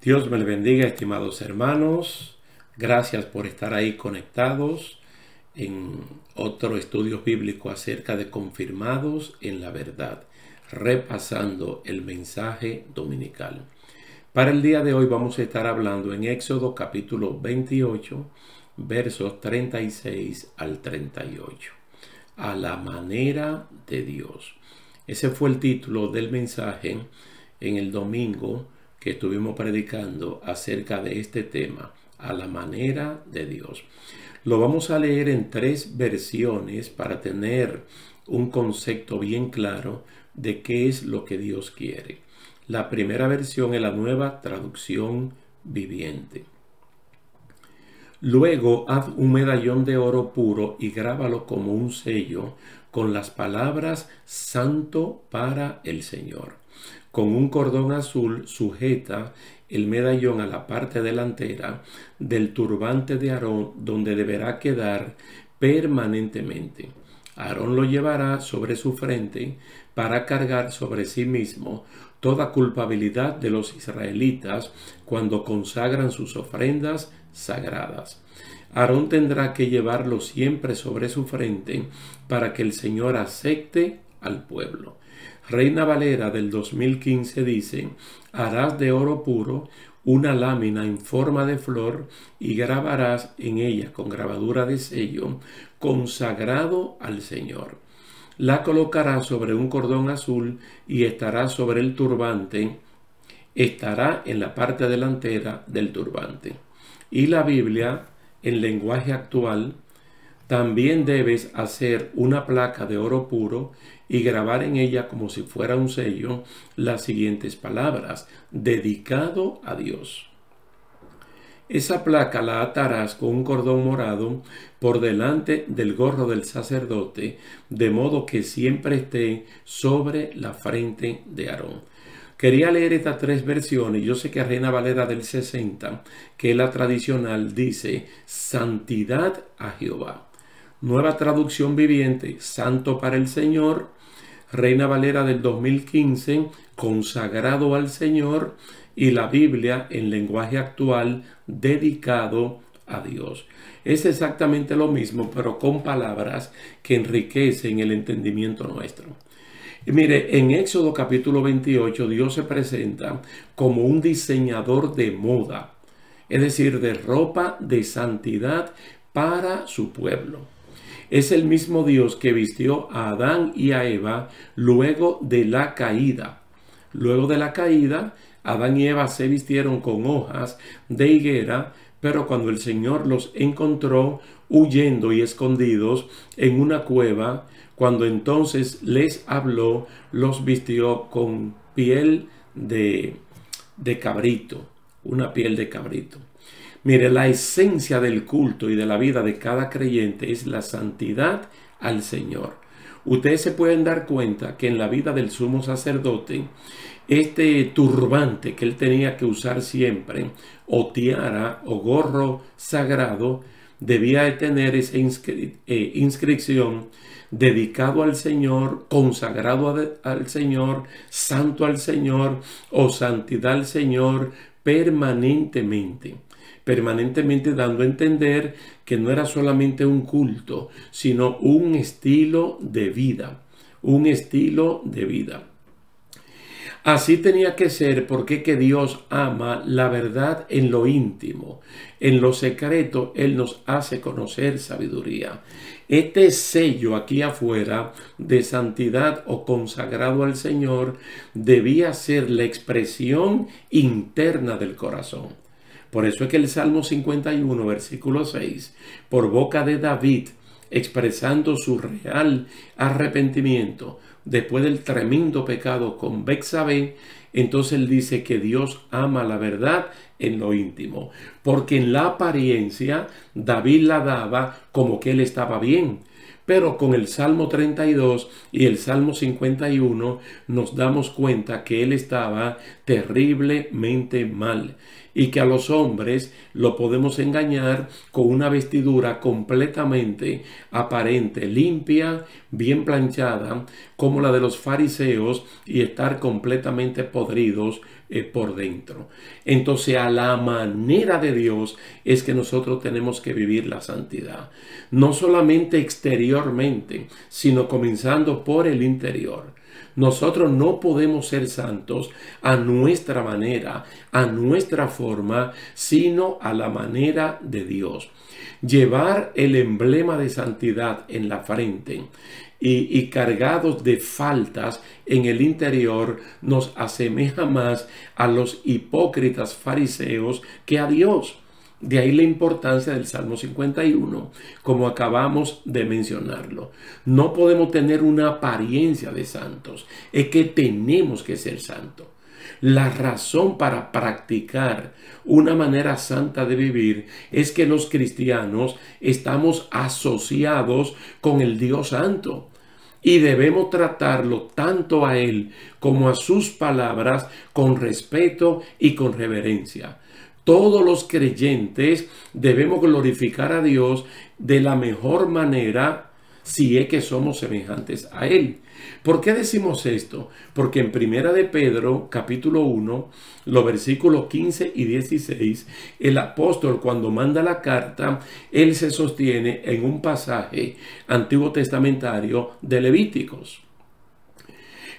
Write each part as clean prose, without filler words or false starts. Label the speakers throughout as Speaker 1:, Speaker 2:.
Speaker 1: Dios me le bendiga, estimados hermanos. Gracias por estar ahí conectados en otro estudio bíblico acerca de confirmados en la verdad, repasando el mensaje dominical. Para el día de hoy vamos a estar hablando en Éxodo capítulo 28, versos 36 al 38. A la manera de Dios. Ese fue el título del mensaje en el domingo que estuvimos predicando acerca de este tema, a la manera de Dios. Lo vamos a leer en 3 versiones para tener un concepto bien claro de qué es lo que Dios quiere. La primera versión es la Nueva Traducción Viviente. Luego haz un medallón de oro puro y grábalo como un sello con las palabras Santo para el Señor. Con un cordón azul sujeta el medallón a la parte delantera del turbante de Aarón, donde deberá quedar permanentemente. Aarón lo llevará sobre su frente para cargar sobre sí mismo toda culpabilidad de los israelitas cuando consagran sus ofrendas sagradas. Aarón tendrá que llevarlo siempre sobre su frente para que el Señor acepte al pueblo. Reina Valera del 2015 dice: harás de oro puro una lámina en forma de flor y grabarás en ella con grabadura de sello consagrado al Señor. La colocarás sobre un cordón azul y estará sobre el turbante, estará en la parte delantera del turbante. Y la Biblia, en lenguaje actual, también debes hacer una placa de oro puro y grabar en ella como si fuera un sello las siguientes palabras: dedicado a Dios. Esa placa la atarás con un cordón morado por delante del gorro del sacerdote, de modo que siempre esté sobre la frente de Aarón. Quería leer estas 3 versiones. Yo sé que Reina Valera del 60, que es la tradicional, dice santidad a Jehová. Nueva Traducción Viviente, Santo para el Señor. Reina Valera del 2015, consagrado al Señor. Y la Biblia en lenguaje actual, dedicado a Dios. Es exactamente lo mismo, pero con palabras que enriquecen el entendimiento nuestro. Y mire, en Éxodo capítulo 28, Dios se presenta como un diseñador de moda, es decir, de ropa de santidad para su pueblo. Es el mismo Dios que vistió a Adán y a Eva luego de la caída. Luego de la caída, Adán y Eva se vistieron con hojas de higuera, pero cuando el Señor los encontró huyendo y escondidos en una cueva, cuando entonces les habló, los vistió con piel de cabrito, una piel de cabrito. Mire, la esencia del culto y de la vida de cada creyente es la santidad al Señor. Ustedes se pueden dar cuenta que en la vida del sumo sacerdote, este turbante que él tenía que usar siempre, o tiara o gorro sagrado, debía de tener esa inscripción: dedicado al Señor, consagrado al Señor, santo al Señor o santidad al Señor, permanentemente dando a entender que no era solamente un culto, sino un estilo de vida, Así tenía que ser, porque que Dios ama la verdad en lo íntimo. En lo secreto, Él nos hace conocer sabiduría. Este sello aquí afuera de santidad o consagrado al Señor debía ser la expresión interna del corazón. Por eso es que el Salmo 51, versículo 6, por boca de David, expresando su real arrepentimiento después del tremendo pecado con Betsabé, entonces él dice que Dios ama la verdad en lo íntimo, porque en la apariencia David la daba como que él estaba bien. Pero con el Salmo 32 y el Salmo 51 nos damos cuenta que él estaba terriblemente mal y que a los hombres lo podemos engañar con una vestidura completamente aparente, limpia, bien planchada, como la de los fariseos, y estar completamente podridos por dentro. Entonces, a la manera de Dios es que nosotros tenemos que vivir la santidad, no solamente exteriormente, sino comenzando por el interior. Nosotros no podemos ser santos a nuestra manera, a nuestra forma, sino a la manera de Dios. Llevar el emblema de santidad en la frente y cargados de faltas en el interior nos asemeja más a los hipócritas fariseos que a Dios. De ahí la importancia del Salmo 51, como acabamos de mencionarlo. No podemos tener una apariencia de santos, es que tenemos que ser santos. La razón para practicar una manera santa de vivir es que los cristianos estamos asociados con el Dios Santo y debemos tratarlo tanto a Él como a sus palabras con respeto y con reverencia. Todos los creyentes debemos glorificar a Dios de la mejor manera si es que somos semejantes a Él. ¿Por qué decimos esto? Porque en Primera de Pedro, capítulo 1, los versículos 15 y 16, el apóstol cuando manda la carta, él se sostiene en un pasaje antiguo testamentario de Levíticos.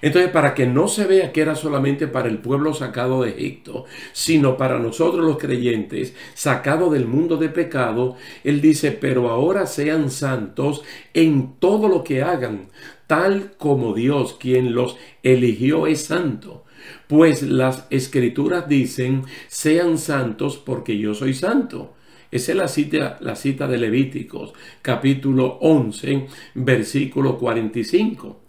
Speaker 1: Entonces, para que no se vea que era solamente para el pueblo sacado de Egipto, sino para nosotros los creyentes, sacados del mundo de pecado, él dice, pero ahora sean santos en todo lo que hagan, tal como Dios, quien los eligió, es santo. Pues las escrituras dicen, sean santos porque yo soy santo. Esa es la cita de Levíticos, capítulo 11, versículo 45.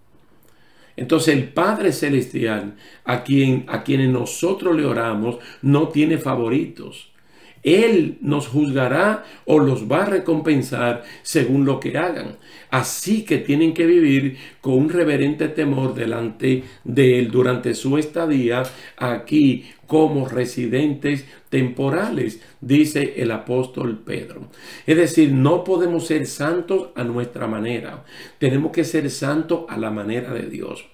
Speaker 1: Entonces el Padre Celestial, a quienes nosotros le oramos, no tiene favoritos. Él nos juzgará o los va a recompensar según lo que hagan. Así que tienen que vivir con un reverente temor delante de Él durante su estadía aquí como residentes temporales, dice el apóstol Pedro. Es decir, no podemos ser santos a nuestra manera. Tenemos que ser santos a la manera de Dios.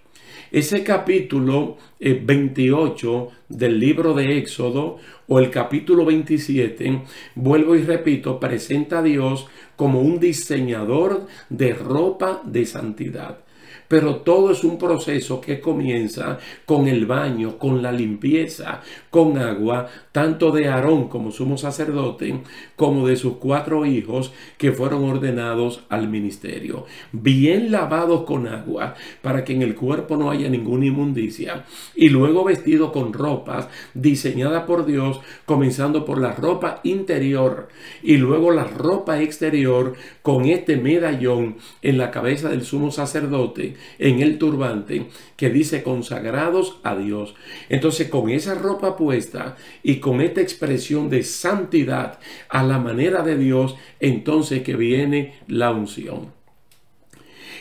Speaker 1: Ese capítulo 28 del libro de Éxodo o el capítulo 27, vuelvo y repito, presenta a Dios como un diseñador de ropa de santidad. Pero todo es un proceso que comienza con el baño, con la limpieza, con agua, tanto de Aarón como sumo sacerdote, como de sus 4 hijos que fueron ordenados al ministerio. Bien lavados con agua para que en el cuerpo no haya ninguna inmundicia. Y luego vestidos con ropas diseñadas por Dios, comenzando por la ropa interior y luego la ropa exterior con este medallón en la cabeza del sumo sacerdote, en el turbante que dice consagrados a Dios. Entonces, con esa ropa puesta y con esta expresión de santidad a la manera de Dios, entonces que viene la unción.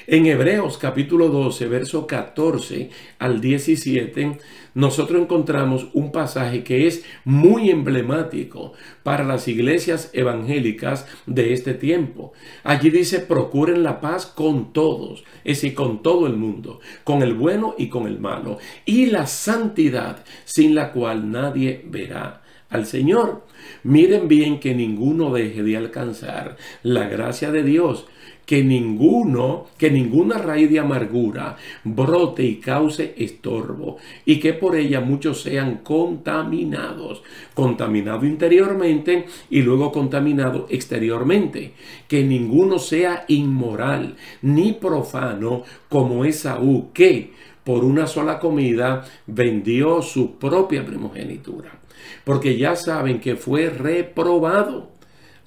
Speaker 1: En Hebreos capítulo 12, verso 14 al 17, nosotros encontramos un pasaje que es muy emblemático para las iglesias evangélicas de este tiempo. Allí dice, procuren la paz con todos, es decir, con todo el mundo, con el bueno y con el malo, y la santidad sin la cual nadie verá al Señor. Miren bien que ninguno deje de alcanzar la gracia de Dios, que ninguna raíz de amargura brote y cause estorbo, y que por ella muchos sean contaminados interiormente y luego contaminados exteriormente, que ninguno sea inmoral ni profano como Esaú, que por una sola comida vendió su propia primogenitura, porque ya saben que fue reprobado,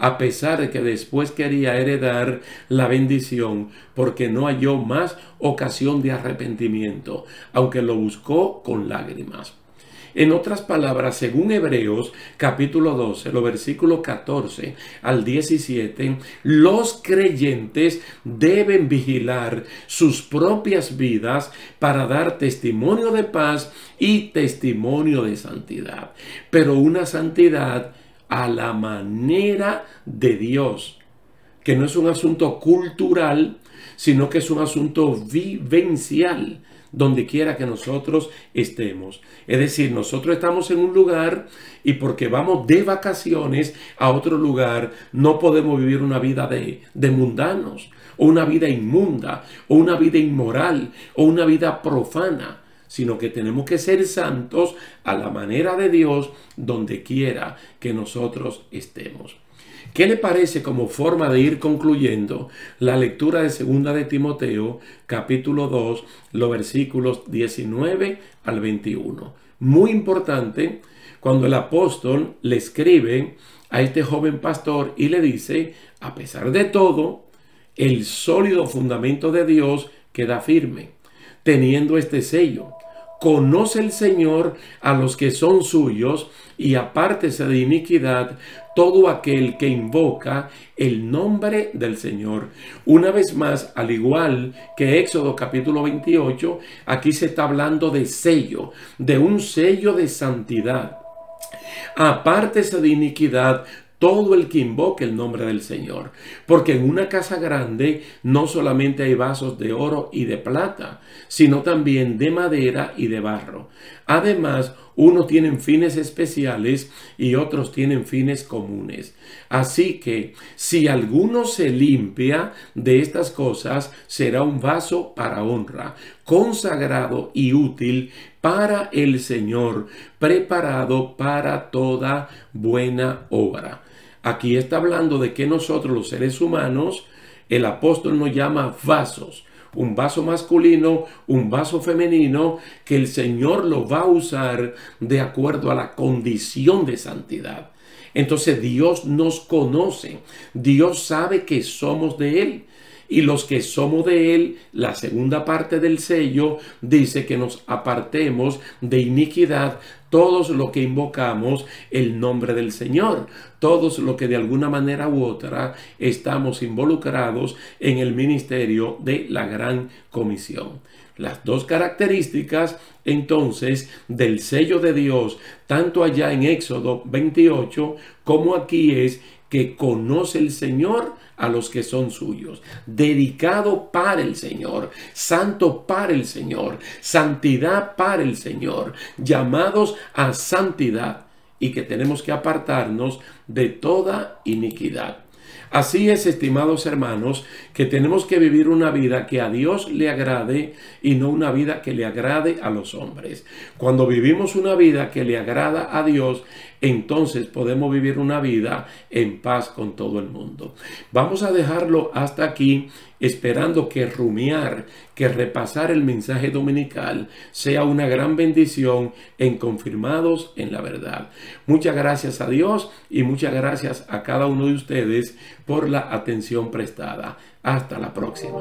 Speaker 1: a pesar de que después quería heredar la bendición, porque no halló más ocasión de arrepentimiento, aunque lo buscó con lágrimas. En otras palabras, según Hebreos capítulo 12, los versículos 14 al 17, los creyentes deben vigilar sus propias vidas para dar testimonio de paz y testimonio de santidad. Pero una santidad a la manera de Dios, que no es un asunto cultural, sino que es un asunto vivencial, donde quiera que nosotros estemos. Es decir, nosotros estamos en un lugar y porque vamos de vacaciones a otro lugar, no podemos vivir una vida de mundanos, o una vida inmunda, o una vida inmoral, o una vida profana, sino que tenemos que ser santos a la manera de Dios donde quiera que nosotros estemos. ¿Qué le parece como forma de ir concluyendo la lectura de 2 de Timoteo, capítulo 2, los versículos 19 al 21? Muy importante, cuando el apóstol le escribe a este joven pastor y le dice, a pesar de todo, el sólido fundamento de Dios queda firme, teniendo este sello. Conoce el Señor a los que son suyos y apártese de iniquidad todo aquel que invoca el nombre del Señor. Una vez más, al igual que Éxodo capítulo 28, aquí se está hablando de sello, de un sello de santidad. Apártese de iniquidad todo el que invoque el nombre del Señor. Porque en una casa grande no solamente hay vasos de oro y de plata, sino también de madera y de barro. Además, unos tienen fines especiales y otros tienen fines comunes. Así que, si alguno se limpia de estas cosas, será un vaso para honra, consagrado y útil para el Señor, preparado para toda buena obra. Aquí está hablando de que nosotros, los seres humanos, el apóstol nos llama vasos. Un vaso masculino, un vaso femenino, que el Señor lo va a usar de acuerdo a la condición de santidad. Entonces Dios nos conoce, Dios sabe que somos de Él. Y los que somos de Él, la segunda parte del sello dice que nos apartemos de iniquidad todos los que invocamos el nombre del Señor, todos los que de alguna manera u otra estamos involucrados en el ministerio de la Gran Comisión. Las dos características entonces del sello de Dios, tanto allá en Éxodo 28 como aquí, es que conoce el Señor a los que son suyos, dedicado para el Señor, santo para el Señor, santidad para el Señor, llamados a santidad, y que tenemos que apartarnos de toda iniquidad. Así es, estimados hermanos, que tenemos que vivir una vida que a Dios le agrade y no una vida que le agrade a los hombres. Cuando vivimos una vida que le agrada a Dios, entonces podemos vivir una vida en paz con todo el mundo. Vamos a dejarlo hasta aquí, esperando que rumiar, que repasar el mensaje dominical sea una gran bendición en Confirmados en la Verdad. Muchas gracias a Dios y muchas gracias a cada uno de ustedes por la atención prestada. Hasta la próxima.